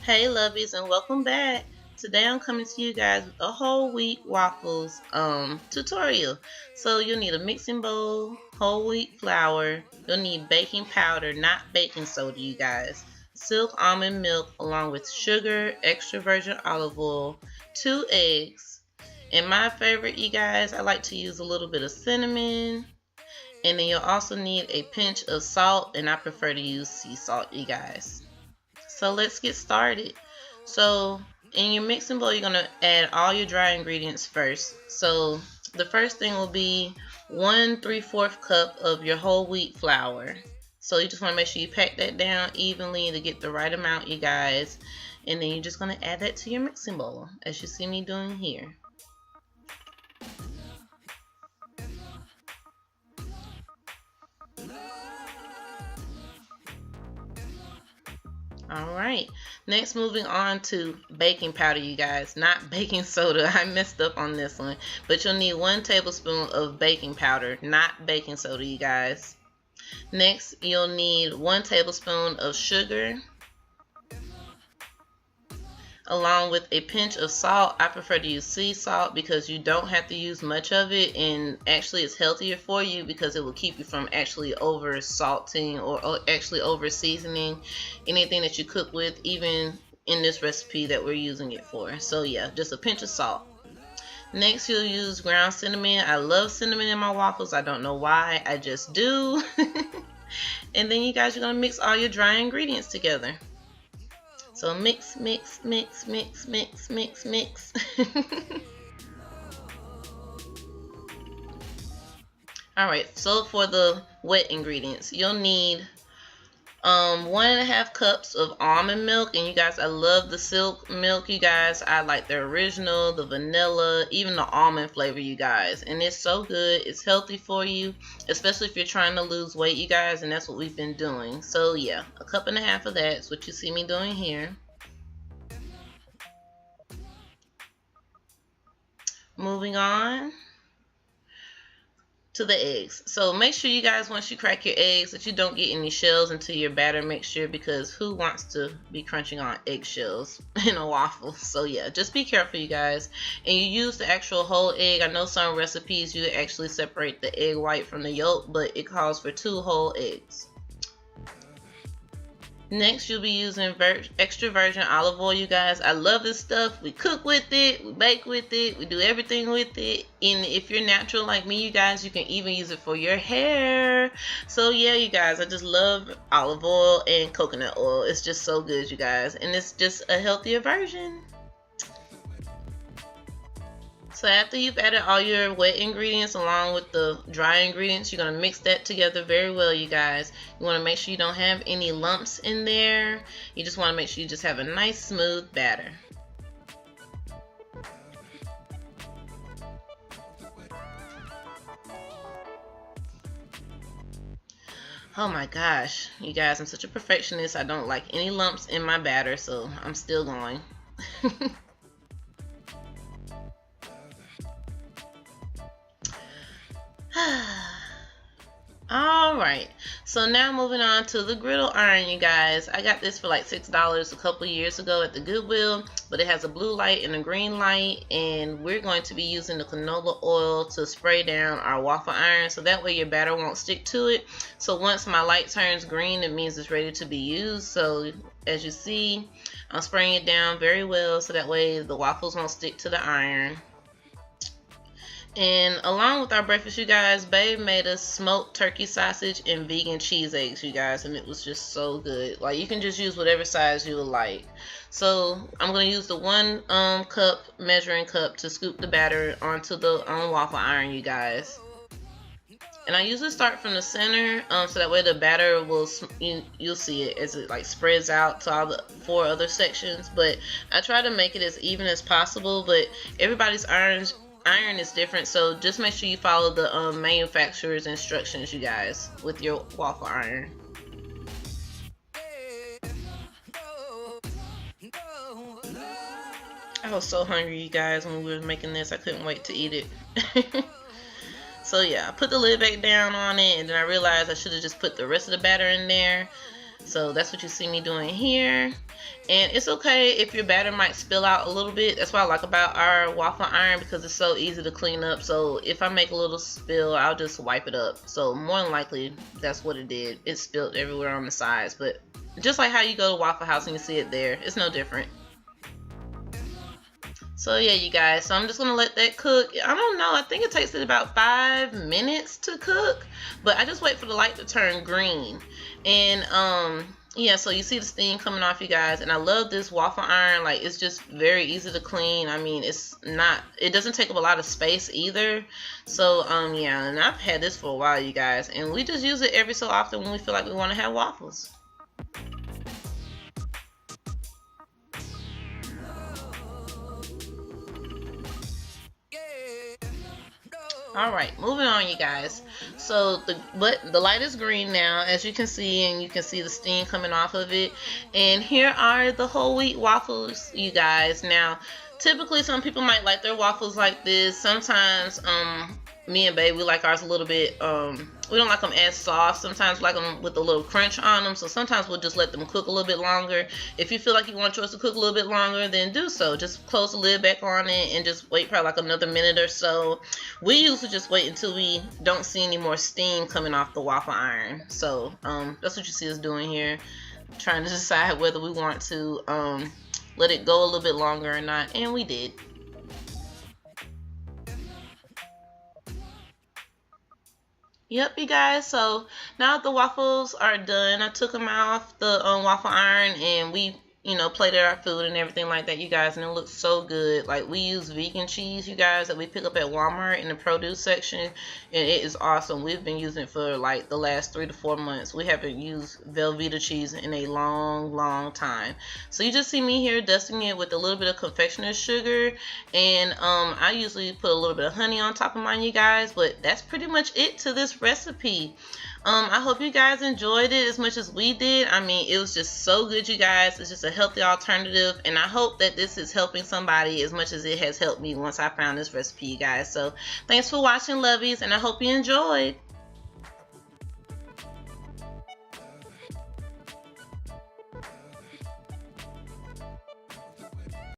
Hey lovies, and welcome back. Today I'm coming to you guys with a whole wheat waffles tutorial. So you'll need a mixing bowl, whole wheat flour, you'll need baking powder, not baking soda you guys, silk almond milk along with sugar, extra virgin olive oil, 2 eggs, and my favorite you guys, I like to use a little bit of cinnamon, and then you'll also need a pinch of salt, and I prefer to use sea salt you guys. So let's get started. So in your mixing bowl, you're going to add all your dry ingredients first. So the first thing will be 1 3/4 cup of your whole wheat flour. So you just want to make sure you pack that down evenly to get the right amount, you guys. And then you're just going to add that to your mixing bowl, as you see me doing here. Alright, next moving on to baking powder you guys, not baking soda. I messed up on this one, but you'll need 1 tablespoon of baking powder, not baking soda you guys. Next you'll need 1 tablespoon of sugar along with a pinch of salt. I prefer to use sea salt because you don't have to use much of it, and actually it's healthier for you because it will keep you from actually over salting or actually over seasoning anything that you cook with, even in this recipe that we're using it for. So yeah, just a pinch of salt. Next you'll use ground cinnamon. I love cinnamon in my waffles. I don't know why, I just do. And then you guys are going to mix all your dry ingredients together. So mix, mix, mix, mix, mix, mix, mix. Alright, so for the wet ingredients, you'll need 1.5 cups of almond milk. And you guys, I love the silk milk you guys. I like the original, the vanilla, even the almond flavor you guys, and it's so good. It's healthy for you, especially if you're trying to lose weight you guys, and that's what we've been doing. So yeah, 1.5 cups of that is what you see me doing here. Moving on to the eggs. So make sure you guys, once you crack your eggs, that you don't get any shells into your batter mixture, because who wants to be crunching on eggshells in a waffle? So yeah, just be careful you guys, and you use the actual whole egg. I know some recipes you actually separate the egg white from the yolk, but it calls for 2 whole eggs. Next, you'll be using extra virgin olive oil, you guys. I love this stuff. We cook with it, we bake with it, we do everything with it. And if you're natural like me, you guys, you can even use it for your hair. So yeah, you guys, I just love olive oil and coconut oil. It's just so good, you guys. And it's just a healthier version. So after you've added all your wet ingredients along with the dry ingredients, you're going to mix that together very well, you guys. You want to make sure you don't have any lumps in there. You just want to make sure you just have a nice smooth batter. Oh my gosh, you guys, I'm such a perfectionist. I don't like any lumps in my batter, so I'm still going. Alright, so now moving on to the griddle iron, you guys. I got this for like $6 a couple years ago at the Goodwill, but it has a blue light and a green light, and we're going to be using the canola oil to spray down our waffle iron, so that way your batter won't stick to it. So once my light turns green, it means it's ready to be used. So as you see, I'm spraying it down very well so that way the waffles won't stick to the iron. And along with our breakfast, you guys, babe made us smoked turkey sausage and vegan cheese eggs, you guys, and it was just so good. Like, you can just use whatever size you would like. So I'm going to use the 1 cup measuring cup to scoop the batter onto the waffle iron, you guys. And I usually start from the center, so that way the batter will, you'll see it as it like spreads out to all the 4 other sections. But I try to make it as even as possible, but everybody's iron is different, so just make sure you follow the manufacturer's instructions, you guys, with your waffle iron. I was so hungry, you guys, when we were making this. I couldn't wait to eat it. So yeah, I put the lid back down on it, and then I realized I should have just put the rest of the batter in there. So that's what you see me doing here. And it's okay if your batter might spill out a little bit. That's what I like about our waffle iron, because it's so easy to clean up. So if I make a little spill, I'll just wipe it up. So more than likely, that's what it did. It spilled everywhere on the sides. But just like how you go to Waffle House and you see it there, it's no different. So yeah, you guys, so I'm just gonna let that cook. I don't know, I think it takes it about 5 minutes to cook, but I just wait for the light to turn green. And yeah, so you see the steam coming off, you guys. And I love this waffle iron. Like, it's just very easy to clean. I mean, it doesn't take up a lot of space either. So yeah, and I've had this for a while, you guys, and we just use it every so often when we feel like we want to have waffles. Alright, moving on, you guys. So the light is green now, as you can see, and you can see the steam coming off of it. And here are the whole wheat waffles, you guys. Now, typically some people might like their waffles like this. Sometimes me and Babe, we like ours a little bit, we don't like them as soft. Sometimes we like them with a little crunch on them. So sometimes we'll just let them cook a little bit longer. If you feel like you want yours to cook a little bit longer, then do so. Just close the lid back on it and just wait probably like another minute or so. We usually just wait until we don't see any more steam coming off the waffle iron. So that's what you see us doing here, trying to decide whether we want to let it go a little bit longer or not, and we did. Yep, you guys, so now that the waffles are done, I took them off the waffle iron, and we, plated our food and everything like that, you guys, and it looks so good. Like, we use vegan cheese, you guys, that we pick up at Walmart in the produce section, and it is awesome. We've been using it for like the last 3 to 4 months. We haven't used Velveeta cheese in a long time. So you just see me here dusting it with a little bit of confectioner's sugar, and I usually put a little bit of honey on top of mine, you guys, but that's pretty much it to this recipe. I hope you guys enjoyed it as much as we did. I mean, it was just so good, you guys. It's just a healthy alternative, and I hope that this is helping somebody as much as it has helped me once I found this recipe, you guys. So thanks for watching, lovies, and I hope you enjoyed.